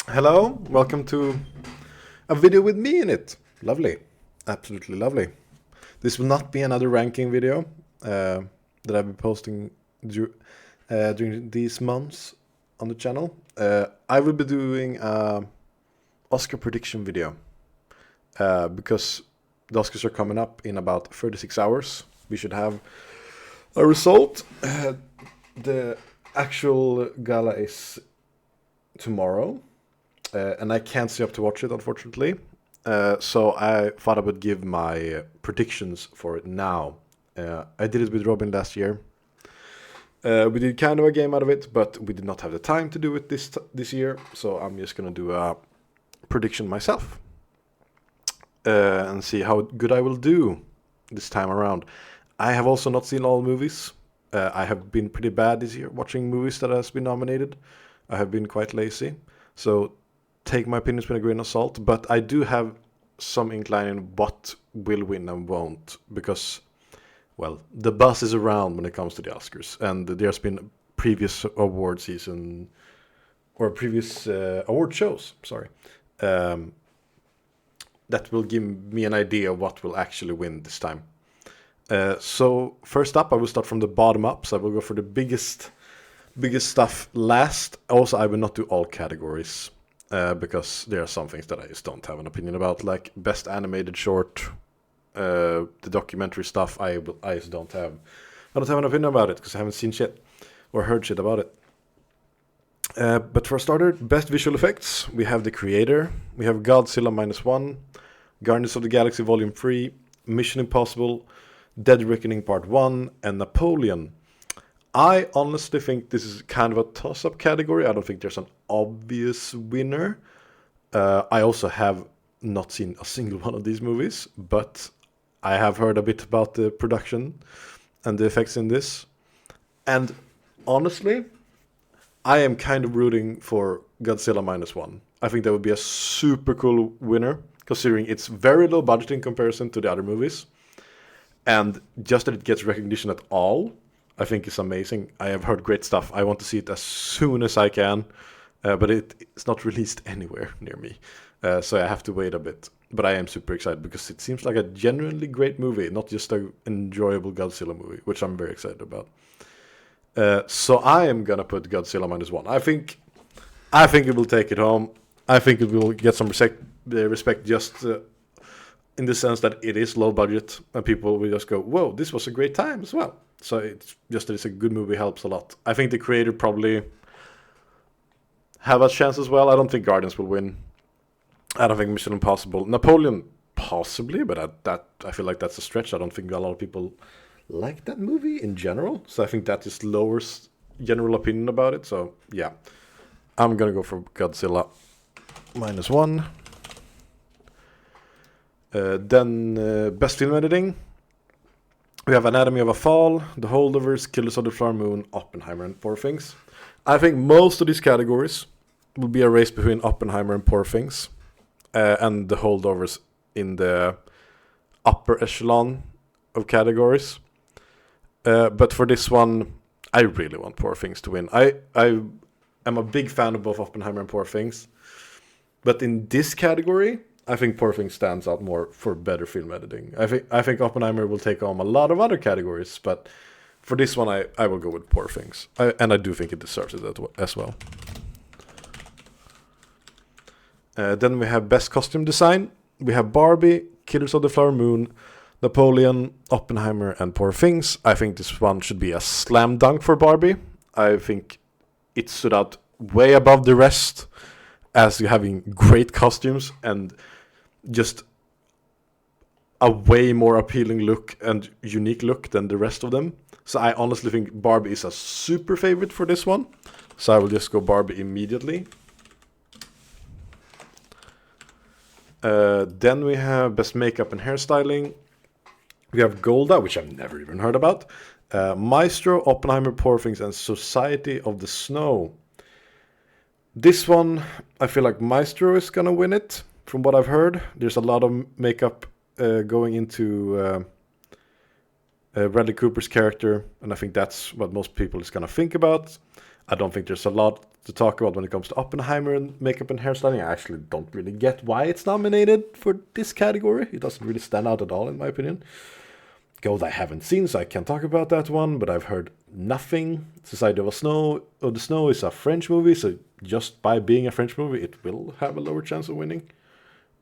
Hello, welcome to a video with me in it. Lovely, absolutely lovely. This will not be another ranking video that I've been posting during these months on the channel. I will be doing a Oscar prediction video because the Oscars are coming up in about 36 hours. We should have a result. The actual gala is tomorrow. And I can't stay up to watch it, unfortunately. So I thought I would give my predictions for it now. I did it with Robin last year. We did kind of a game out of it, but we did not have the time to do it this year. So I'm just gonna do a prediction myself and see how good I will do this time around. I have also not seen all movies. I have been pretty bad this year watching movies that has been nominated. I have been quite lazy. So take my opinions with a grain of salt, but I do have some incline in what will win and won't, because, well, the buzz is around when it comes to the Oscars, and there's been previous award season, or previous award shows, sorry, that will give me an idea of what will actually win this time. So first up, I will start from the bottom up, so I will go for the biggest stuff last. Also, I will not do all categories because there are some things that I just don't have an opinion about, like best animated short, the documentary stuff. I just don't have. I don't have an opinion about it because I haven't seen shit or heard shit about it. But for a starter, best visual effects, we have The Creator, we have Godzilla -1, Guardians of the Galaxy Volume 3, Mission Impossible, Dead Reckoning Part 1, and Napoleon. I honestly think this is kind of a toss-up category. I don't think there's an obvious winner. I also have not seen a single one of these movies, but I have heard a bit about the production and the effects in this. And honestly, I am kind of rooting for Godzilla -1. I think that would be a super cool winner, considering it's very low budget in comparison to the other movies. And just that it gets recognition at all, I think it's amazing. I have heard great stuff. I want to see it as soon as I can, but it's not released anywhere near me. So I have to wait a bit. But I am super excited because it seems like a genuinely great movie, not just an enjoyable Godzilla movie, which I'm very excited about. So I am gonna put Godzilla -1. I think it will take it home. I think it will get some respect just in the sense that it is low budget and people will just go, "Whoa, this was a great time as well." So it's just that it's a good movie helps a lot. I think The Creator probably have a chance as well. I don't think Guardians will win. I don't think Mission Impossible. Napoleon possibly, but I feel like that's a stretch. I don't think a lot of people like that movie in general. So I think that just lowers general opinion about it. So yeah, I'm gonna go for Godzilla -1. Then best film editing. We have Anatomy of a Fall, The Holdovers, Killers of the Flower Moon, Oppenheimer, and Poor Things. I think most of these categories will be a race between Oppenheimer and Poor Things, and The Holdovers in the upper echelon of categories. But for this one, I really want Poor Things to win. I am a big fan of both Oppenheimer and Poor Things. But in this category, I think Poor Things stands out more for better film editing. I think Oppenheimer will take home a lot of other categories, but for this one, I will go with Poor Things. And I do think it deserves it as well. Then we have Best Costume Design. We have Barbie, Killers of the Flower Moon, Napoleon, Oppenheimer, and Poor Things. I think this one should be a slam dunk for Barbie. I think it stood out way above the rest as having great costumes and just a way more appealing look and unique look than the rest of them. So I honestly think Barbie is a super favorite for this one. So I will just go Barbie immediately. Then we have Best Makeup and Hairstyling. We have Golda, which I've never even heard about. Maestro, Oppenheimer, Poor Things, and Society of the Snow. This one, I feel like Maestro is gonna win it, from what I've heard. There's a lot of makeup going into Bradley Cooper's character, and I think that's what most people is gonna think about. I don't think there's a lot to talk about when it comes to Oppenheimer and makeup and hairstyling. I actually don't really get why it's nominated for this category. It doesn't really stand out at all, in my opinion. Gold I haven't seen, so I can't talk about that one, but I've heard nothing. Society of the Snow is a French movie, so just by being a French movie, it will have a lower chance of winning.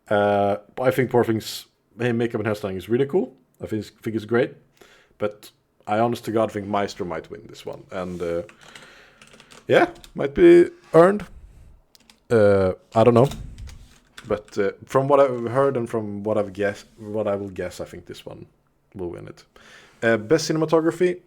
I think Poor Things makeup and hairstyling is really cool. I think it's great, but I honest to God think Maestro might win this one, and yeah, might be earned. I don't know, but from what I've heard and from what I will guess, I think this one will win it. Best cinematography,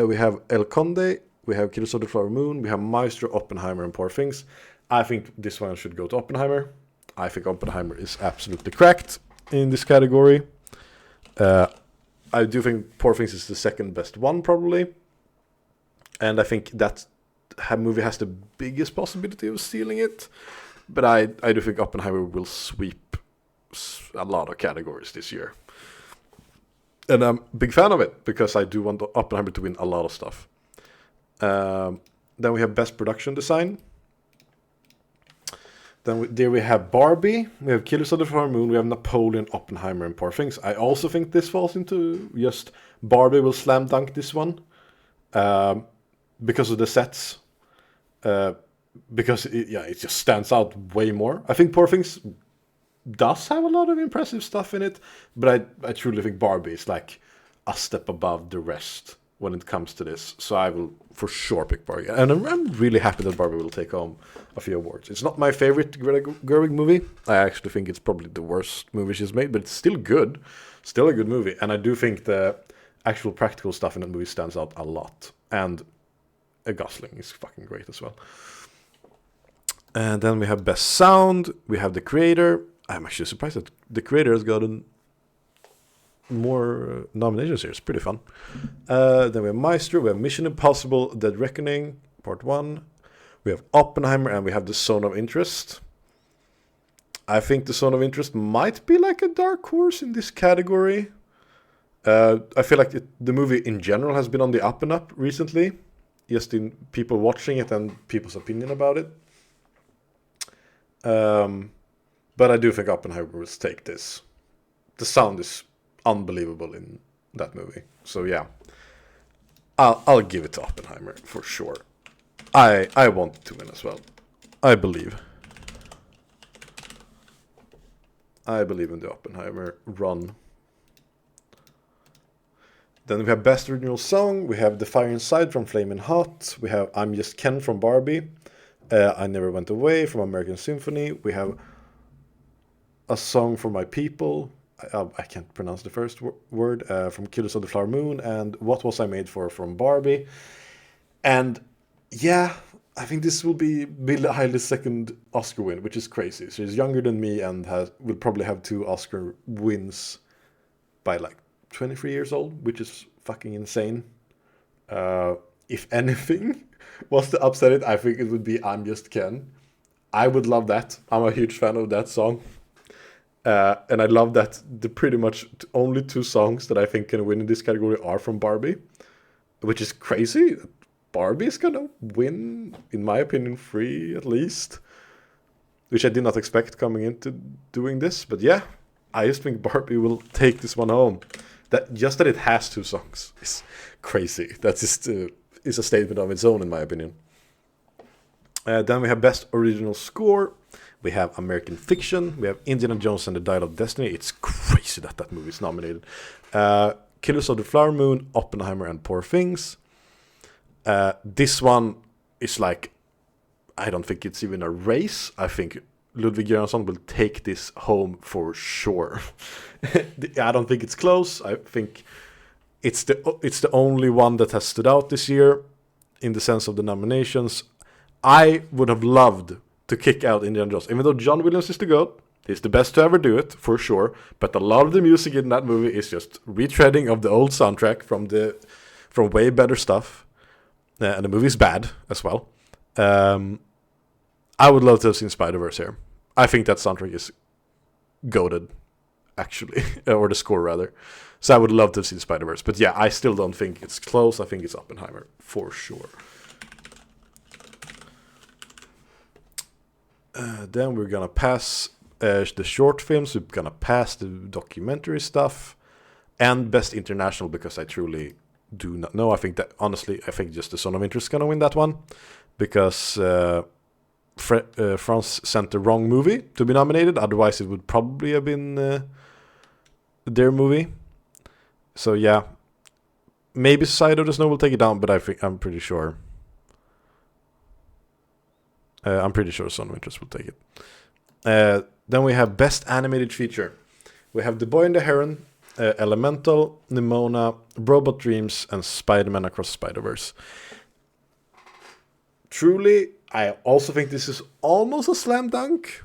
we have El Conde, we have Killers of the Flower Moon, we have Maestro, Oppenheimer, and Poor Things. I think this one should go to Oppenheimer. I think Oppenheimer is absolutely cracked in this category. I do think Poor Things is the second best one, probably. And I think that movie has the biggest possibility of stealing it. But I do think Oppenheimer will sweep a lot of categories this year. And I'm a big fan of it, because I do want Oppenheimer to win a lot of stuff. Then we have Best Production Design. Then there we have Barbie, we have Killers of the Flower Moon, we have Napoleon, Oppenheimer, and Poor Things. I also think this falls into just Barbie will slam dunk this one because of the sets. Because it just stands out way more. I think Poor Things does have a lot of impressive stuff in it, but I truly think Barbie is like a step above the rest when it comes to this. So I will for sure pick Barbie. And I'm really happy that Barbie will take home a few awards. It's not my favorite Greta Gerwig movie. I actually think it's probably the worst movie she's made, but it's still good. Still a good movie. And I do think the actual practical stuff in that movie stands out a lot. And Gosling is fucking great as well. And then we have Best Sound. We have The Creator. I'm actually surprised that The Creator has gotten more nominations here. It's pretty fun. Then we have Maestro, we have Mission Impossible, Dead Reckoning, Part 1. We have Oppenheimer, and we have The Zone of Interest. I think The Zone of Interest might be like a dark horse in this category. I feel like the movie in general has been on the up and up recently, just in people watching it and people's opinion about it. But I do think Oppenheimer will take this. The sound is unbelievable in that movie. So yeah, I'll give it to Oppenheimer for sure. I want it to win as well. I believe in the Oppenheimer run. Then we have Best Original Song. We have The Fire Inside from Flamin' Hot. We have I'm Just Ken from Barbie. I Never Went Away from American Symphony. We have A Song for My People. I can't pronounce the first word. From Killers of the Flower Moon. And What Was I Made For from Barbie. And yeah, I think this will be Billie Eilish's second Oscar win, which is crazy. She's younger than me and will probably have 2 Oscar wins by like 23 years old, which is fucking insane. If anything was to upset it, I think it would be I'm Just Ken. I would love that. I'm a huge fan of that song. And I love that the pretty much only 2 songs that I think can win in this category are from Barbie, which is crazy. Barbie is gonna win, in my opinion, 3 at least, which I did not expect coming into doing this. But yeah, I just think Barbie will take this one home. That it has 2 songs is crazy. That's just is a statement of its own, in my opinion. Then we have Best Original Score. We have American Fiction. We have Indiana Jones and the Dial of Destiny. It's crazy that movie is nominated. Killers of the Flower Moon, Oppenheimer, and Poor Things. This one is like, I don't think it's even a race. I think Ludwig Göransson will take this home for sure. I don't think it's close. I think it's the only one that has stood out this year in the sense of the nominations. I would have loved to kick out Indiana Jones, even though John Williams is the GOAT. He's the best to ever do it, for sure. But a lot of the music in that movie is just retreading of the old soundtrack from way better stuff. And the movie's bad as well. I would love to have seen Spider-Verse here. I think that soundtrack is goated, actually. Or the score, rather. So I would love to have seen Spider-Verse. But yeah, I still don't think it's close. I think it's Oppenheimer, for sure. Then we're gonna pass the short films. We're gonna pass the documentary stuff, and best international, because I truly do not know. I think that honestly, I think just the Zone of Interest is gonna win that one, because France sent the wrong movie to be nominated. Otherwise, it would probably have been their movie. So yeah, maybe Society of the Snow will take it down, but I'm pretty sure. I'm pretty sure Zone of Interest will take it. Then we have Best Animated Feature. We have The Boy and the Heron, Elemental, Nimona, Robot Dreams, and Spider-Man Across Spider-Verse. Truly, I also think this is almost a slam dunk.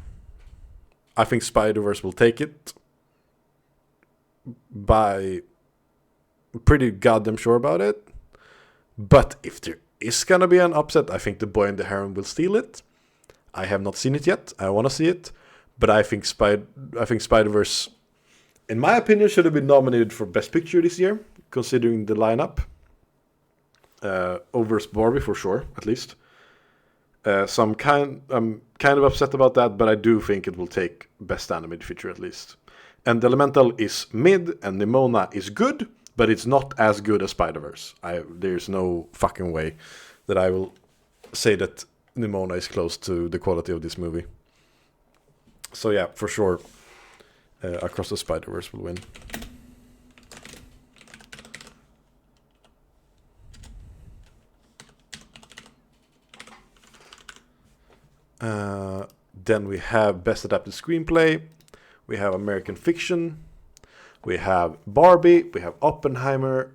I think Spider-Verse will take it. Pretty goddamn sure about it. But if there is gonna be an upset, I think The Boy and the Heron will steal it. I have not seen it yet. I want to see it, but I think Spider-Verse, in my opinion, should have been nominated for Best Picture this year, considering the lineup. Over Barbie for sure, at least. So I'm kind of upset about that, but I do think it will take Best Animated Feature at least. And Elemental is mid, and Nimona is good, but it's not as good as Spider-Verse. There's no fucking way that I will say that Nimona is close to the quality of this movie. So yeah, for sure, Across the Spider-Verse will win. Then we have Best Adapted Screenplay. We have American Fiction. We have Barbie. We have Oppenheimer.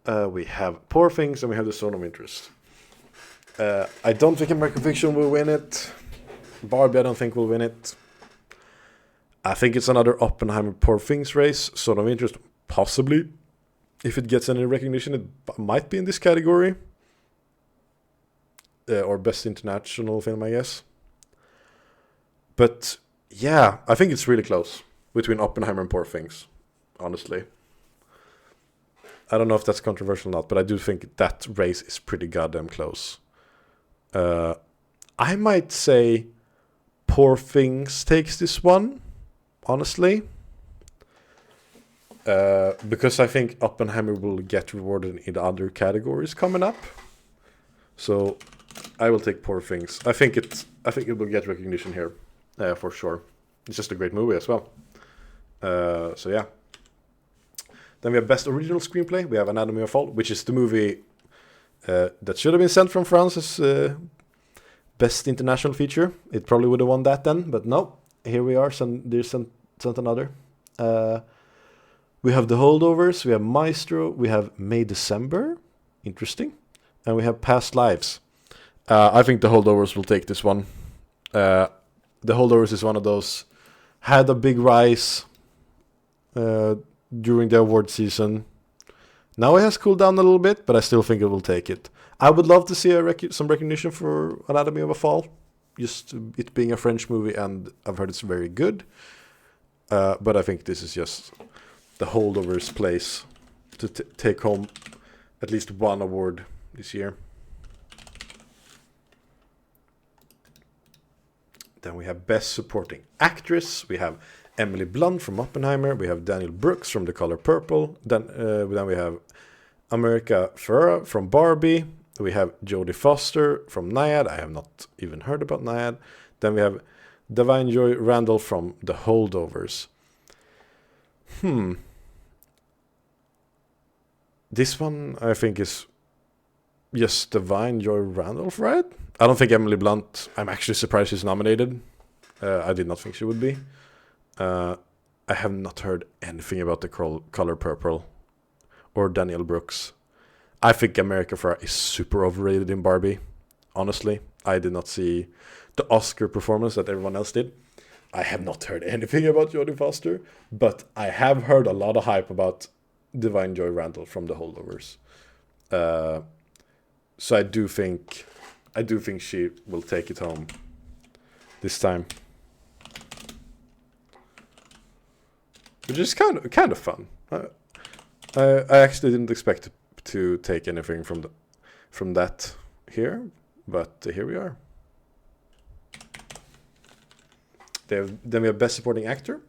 We have Poor Things, and we have The Zone of Interest. I don't think American Fiction will win it. Barbie, I don't think will win it. I think it's another Oppenheimer Poor Things race. Zone of Interest, possibly. If it gets any recognition, it might be in this category. Or Best International Film, I guess. But yeah, I think it's really close between Oppenheimer and Poor Things, honestly. I don't know if that's controversial or not, but I do think that race is pretty goddamn close. I might say Poor Things takes this one, honestly. Because I think Oppenheimer will get rewarded in other categories coming up. So I will take Poor Things. I think it will get recognition here, for sure. It's just a great movie as well. So yeah. Then we have Best Original Screenplay. We have Anatomy of Fall, which is the movie that should have been sent from France as Best International Feature. It probably would have won that then, but no. Here we are. They sent another. We have The Holdovers. We have Maestro. We have May December. Interesting. And we have Past Lives. I think The Holdovers will take this one. The Holdovers is one of those had a big rise during the award season. Now it has cooled down a little bit, but I still think it will take it. I would love to see some recognition for Anatomy of a Fall. Just it being a French movie, and I've heard it's very good. But I think this is just The Holdovers' place to take home at least one award this year. Then we have Best Supporting Actress. We have Emily Blunt from Oppenheimer. We have Daniel Brooks from The Color Purple. Then we have America Ferrera from Barbie. We have Jodie Foster from Nyad. I have not even heard about Nyad. Then we have Da'Vine Joy Randall from The Holdovers. This one I think is just Da'Vine Joy Randall, right? I don't think Emily Blunt. I'm actually surprised she's nominated. I did not think she would be. I have not heard anything about The Color Purple or Daniel Brooks. I think America Ferrera is super overrated in Barbie. Honestly, I did not see the Oscar performance that everyone else did. I have not heard anything about Jodie Foster, but I have heard a lot of hype about Da'Vine Joy Randall from The Holdovers. So I do think she will take it home this time, which is kind of fun. I actually didn't expect to take anything from that here, but here we are. Then we have Best Supporting Actor.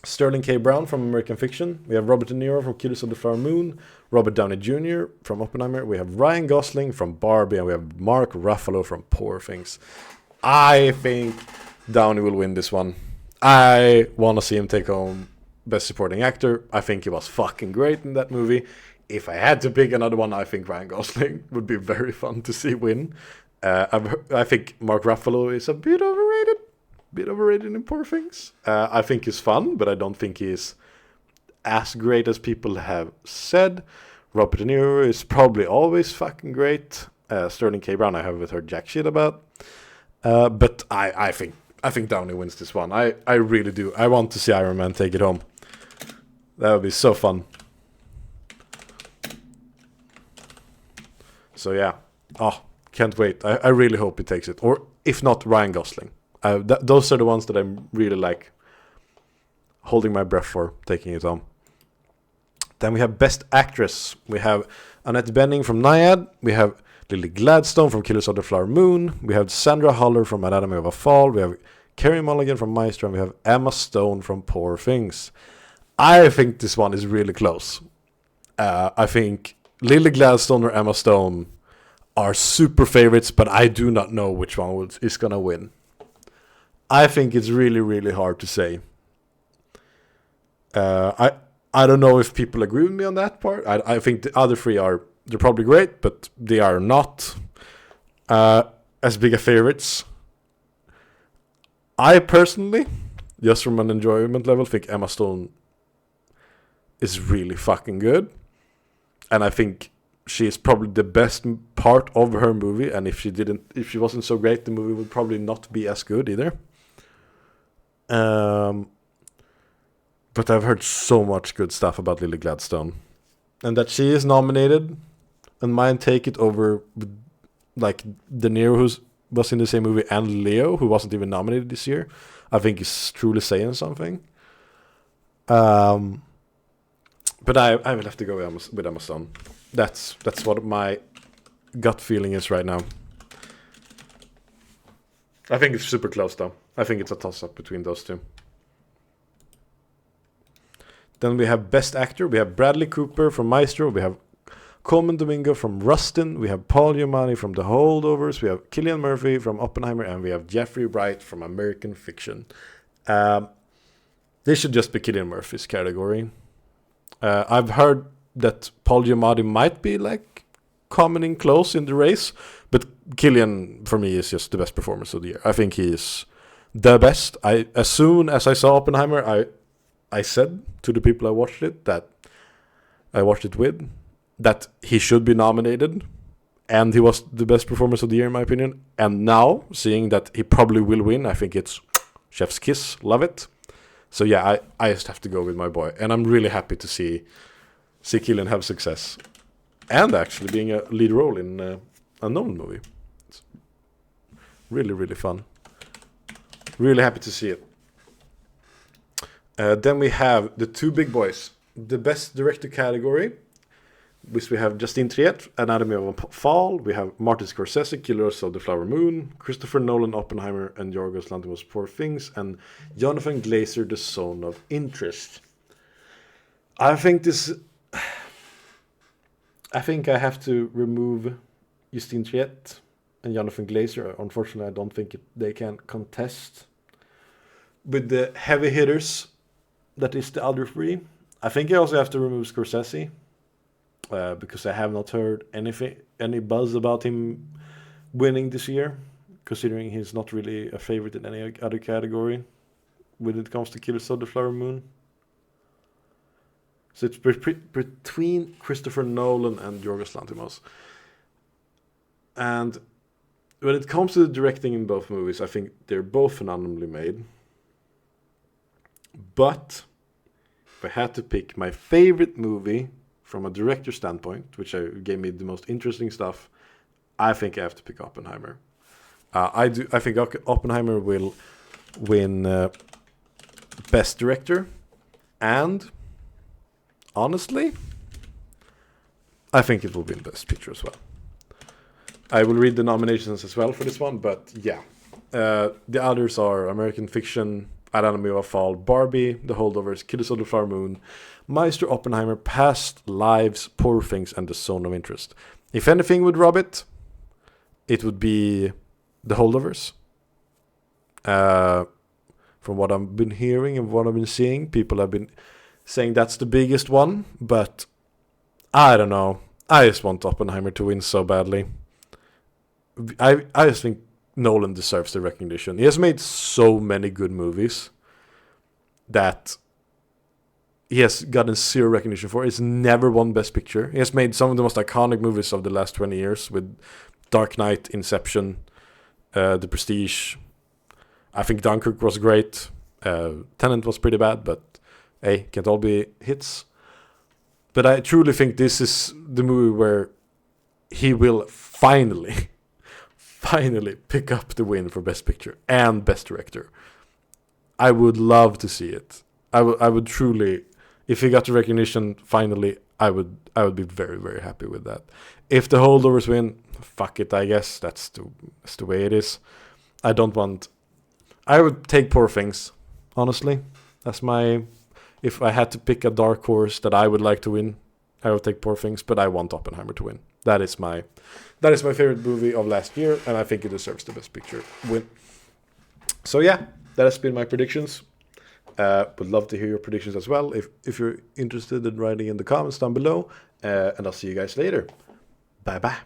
Sterling K. Brown from American Fiction. We have Robert De Niro from Killers of the Flower Moon. Robert Downey Jr. from Oppenheimer. We have Ryan Gosling from Barbie. And we have Mark Ruffalo from Poor Things. I think Downey will win this one. I want to see him take home Best Supporting Actor. I think he was fucking great in that movie. If I had to pick another one, I think Ryan Gosling would be very fun to see win. I think Mark Ruffalo is a bit overrated. In Poor Things. I think he's fun, but I don't think he's as great as people have said. Robert De Niro is probably always fucking great. Sterling K. Brown I haven't heard jack shit about. But I think Downey wins this one. I really do. I want to see Iron Man take it home. That would be so fun. So yeah. Oh, can't wait. I really hope he takes it. Or if not, Ryan Gosling. Those are the ones that I'm really like holding my breath for taking it home. Then we have Best Actress. We have Annette Bening from Nyad. We have Lily Gladstone from Killers of the Flower Moon. We have Sandra Huller from Anatomy of a Fall. We have Carey Mulligan from Maestro. And we have Emma Stone from Poor Things. I think this one is really close. I think Lily Gladstone or Emma Stone are super favorites, but I do not know which one is going to win. I think it's really, really hard to say. I don't know if people agree with me on that part. I think the other three they're probably great, but they are not as big a favorites. I personally, just from an enjoyment level, think Emma Stone is really fucking good. And I think she is probably the best part of her movie. And if she wasn't so great, the movie would probably not be as good either. But I've heard so much good stuff about Lily Gladstone, and that she is nominated, and mine take it over like De Niro, who was in the same movie, and Leo, who wasn't even nominated this year. I think is truly saying something. But I will have to go with Emma Stone. That's what my gut feeling is right now. I think it's super close though. I think it's a toss-up between those two. Then we have Best Actor. We have Bradley Cooper from Maestro. We have Colman Domingo from Rustin. We have Paul Giamatti from The Holdovers. We have Cillian Murphy from Oppenheimer. And we have Jeffrey Wright from American Fiction. This should just be Cillian Murphy's category. I've heard that Paul Giamatti might be like coming close in the race. But Cillian, for me, is just the best performance of the year. I think he is the best. As soon as I saw Oppenheimer, I said to the people I watched it with, that he should be nominated, and he was the best performance of the year in my opinion. And now, seeing that he probably will win, I think it's chef's kiss. Love it. So yeah, I just have to go with my boy, and I'm really happy to see Cillian have success, and actually being a lead role in a known movie. It's really, really fun. Really happy to see it. Then we have the two big boys. The Best Director category, which we have Justine Triet, Anatomy of a Fall. We have Martin Scorsese, Killers of the Flower Moon. Christopher Nolan, Oppenheimer. And Yorgos Lanthimos, Poor Things. And Jonathan Glazer, The Zone of Interest. I think I have to remove Justine Triet and Jonathan Glazer. Unfortunately, I don't think they can contest with the heavy hitters. That is the other three. I think I also have to remove Scorsese because I have not heard any buzz about him winning this year, considering he's not really a favorite in any other category when it comes to Killers of the Flower Moon. So it's between Christopher Nolan and Yorgos Lanthimos. And when it comes to the directing in both movies, I think they're both phenomenally made. But if I had to pick my favorite movie from a director standpoint, which gave me the most interesting stuff, I think I have to pick Oppenheimer. I think Oppenheimer will win Best Director, and honestly, I think it will win Best Picture as well. I will read the nominations as well for this one, but yeah, The others are American Fiction, Anatomy of a Fall, Barbie, The Holdovers, Killers of the Flower Moon, Meister, Oppenheimer, Past Lives, Poor Things, and The Zone of Interest. If anything would rob it, it would be The Holdovers. From what I've been hearing and what I've been seeing, people have been saying that's the biggest one, but I don't know. I just want Oppenheimer to win so badly. I just think Nolan deserves the recognition. He has made so many good movies that he has gotten zero recognition for. He's never won Best Picture. He has made some of the most iconic movies of the last 20 years with Dark Knight, Inception, The Prestige. I think Dunkirk was great. Tenet was pretty bad, but hey, can't all be hits. But I truly think this is the movie where he will finally pick up the win for Best Picture and Best Director. I would love to see it. I would truly, if he got the recognition finally, I would be very, very happy with that. If The Holdovers win, fuck it, I guess that's the way it is. I would take Poor Things, honestly. That's my, if I had to pick a dark horse that I would like to win, I would take Poor Things, but I want Oppenheimer to win. That is my favorite movie of last year, and I think it deserves the Best Picture win. So yeah, that has been my predictions. Would love to hear your predictions as well, if you're interested in writing in the comments down below. And I'll see you guys later. Bye bye.